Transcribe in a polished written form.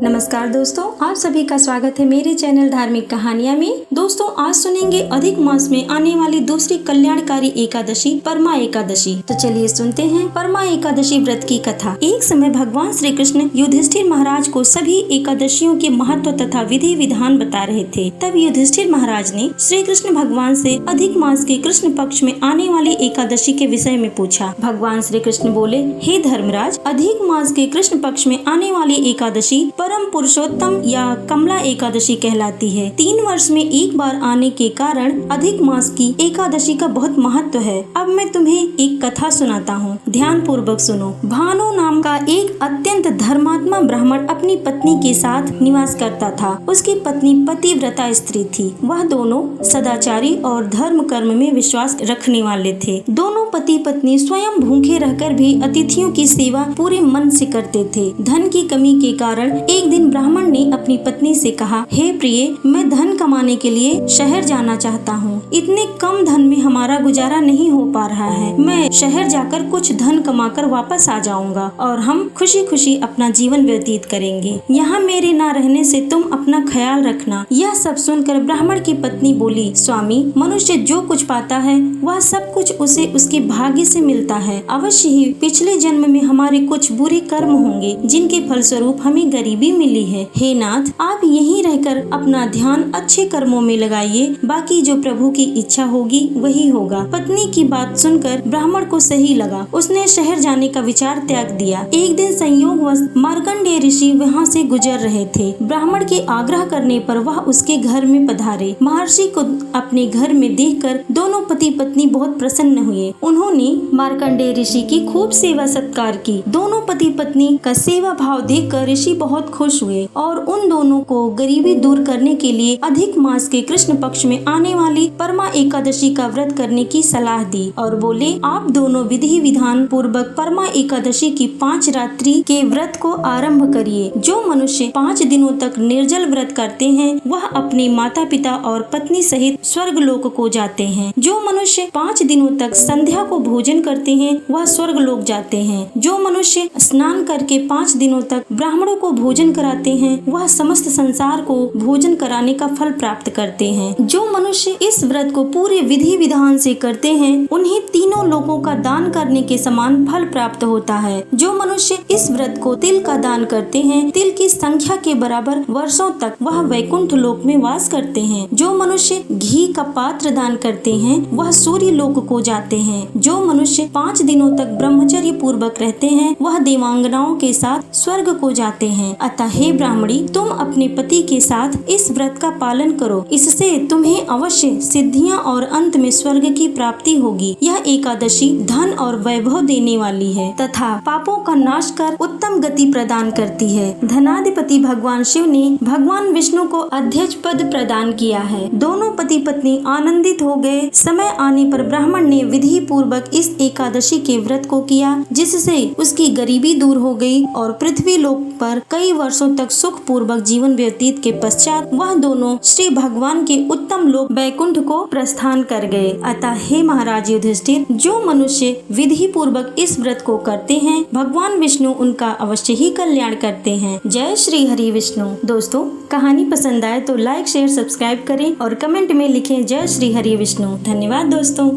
नमस्कार दोस्तों, आप सभी का स्वागत है मेरे चैनल धार्मिक कहानियाँ में। दोस्तों, आज सुनेंगे अधिक मास में आने वाली दूसरी कल्याणकारी एकादशी परमा एकादशी। तो चलिए सुनते हैं परमा एकादशी व्रत की कथा। एक समय भगवान श्री कृष्ण युधिष्ठिर महाराज को सभी एकादशियों के महत्व तथा विधि विधान बता रहे थे। तब युधिष्ठिर महाराज ने श्री कृष्ण भगवान से अधिक मास के कृष्ण पक्ष में आने वाली एकादशी के विषय में पूछा। भगवान श्री कृष्ण बोले, हे धर्मराज, अधिक मास के कृष्ण पक्ष में आने वाली एकादशी परम पुरुषोत्तम या कमला एकादशी कहलाती है। 3 वर्ष में एक बार आने के कारण अधिक मास की एकादशी का बहुत महत्व है। अब मैं तुम्हें एक कथा सुनाता हूँ, ध्यान पूर्वक सुनो। भानु नाम का एक अत्यंत धर्मात्मा ब्राह्मण अपनी पत्नी के साथ निवास करता था। उसकी पत्नी पतिव्रता स्त्री थी। वह दोनों सदाचारी और धर्म कर्म में विश्वास रखने वाले थे। दोनों पति पत्नी स्वयं भूखे रहकर भी अतिथियों की सेवा पूरे मन से करते थे। धन की कमी के कारण एक दिन ब्राह्मण ने अपनी पत्नी से कहा, हे प्रिय, मैं धन कमाने के लिए शहर जाना चाहता हूँ। इतने कम धन में हमारा गुजारा नहीं हो पा रहा है। मैं शहर जाकर कुछ धन कमाकर वापस आ जाऊंगा और हम खुशी खुशी अपना जीवन व्यतीत करेंगे। यहाँ मेरे न रहने से तुम अपना ख्याल रखना। यह सब सुनकर ब्राह्मण की पत्नी बोली, स्वामी, मनुष्य जो कुछ पाता है वह सब कुछ उसे उसके भाग्य से मिलता है। अवश्य ही पिछले जन्म में हमारे कुछ बुरे कर्म होंगे जिनके फलस्वरूप हमें गरीबी मिली है। हे नाथ, आप यहीं रहकर अपना ध्यान अच्छे कर्मों में लगाइए। बाकी जो प्रभु की इच्छा होगी वही होगा। पत्नी की बात सुनकर ब्राह्मण को सही लगा। उसने शहर जाने का विचार त्याग दिया। एक दिन संयोगवश मार्कंडेय ऋषि वहाँ से गुजर रहे थे। ब्राह्मण के आग्रह करने पर वह उसके घर में पधारे। महर्षि को अपने घर में देखकर दोनों पति पत्नी बहुत प्रसन्न हुए। उन्होंने मार्कंडेय ऋषि की खूब सेवा सत्कार की। दोनों पति पत्नी का सेवा भाव देखकर ऋषि बहुत खुश हुए और उन दोनों को गरीबी दूर करने के लिए अधिक मास के कृष्ण पक्ष में आने वाली परमा एकादशी का व्रत करने की सलाह दी और बोले, आप दोनों विधि विधान पूर्वक परमा एकादशी की 5 रात्रि के व्रत को आरंभ करिए। जो मनुष्य 5 दिनों तक निर्जल व्रत करते हैं वह अपने माता पिता और पत्नी सहित स्वर्ग लोक को जाते हैं। जो मनुष्य 5 दिनों तक संध्या को भोजन करते हैं वह स्वर्ग लोक जाते हैं। जो मनुष्य स्नान करके 5 दिनों तक ब्राह्मणों को भोजन कराते हैं वह समस्त संसार को भोजन कराने का फल प्राप्त करते हैं। जो मनुष्य इस व्रत को पूरे विधि विधान से करते हैं उन्हें तीनों लोगों का दान करने के समान फल प्राप्त होता है। जो मनुष्य इस व्रत को तिल का दान करते हैं, तिल की संख्या के बराबर वर्षों तक वह वैकुंठ लोक में वास करते हैं। जो मनुष्य घी का पात्र दान करते हैं वह सूर्य लोक को जाते हैं। जो मनुष्य 5 दिनों तक ब्रह्मचर्य पूर्वक रहते हैं वह देवांगनाओं के साथ स्वर्ग को जाते हैं। अतः हे ब्राह्मणी, तुम अपने पति के साथ इस व्रत का पालन करो। इससे तुम्हें अवश्य सिद्धियां और अंत में स्वर्ग की प्राप्ति होगी। यह एकादशी धन और वैभव देने वाली है तथा पापों का नाश कर उत्तम गति प्रदान करती है। धनाधिपति भगवान शिव ने भगवान विष्णु को अध्यक्ष पद प्रदान किया है। दोनों पति पत्नी आनंदित हो गए। समय आने पर ब्राह्मण ने विधि पूर्वक इस एकादशी के व्रत को किया, जिससे उसकी गरीबी दूर हो गई और पृथ्वी लोक पर कई वर्षों तक सुख पूर्वक जीवन व्यतीत के पश्चात वह दोनों श्री भगवान के उत्तम लोक वैकुंठ को प्रस्थान कर गए। अतः हे महाराज युधिष्ठिर, जो मनुष्य विधि पूर्वक इस व्रत को करते हैं भगवान विष्णु उनका अवश्य ही कल्याण करते हैं। जय श्री हरि विष्णु। दोस्तों, कहानी पसंद आए तो लाइक शेयर सब्सक्राइब करें और कमेंट में लिखें जय श्री हरि विष्णु। धन्यवाद दोस्तों।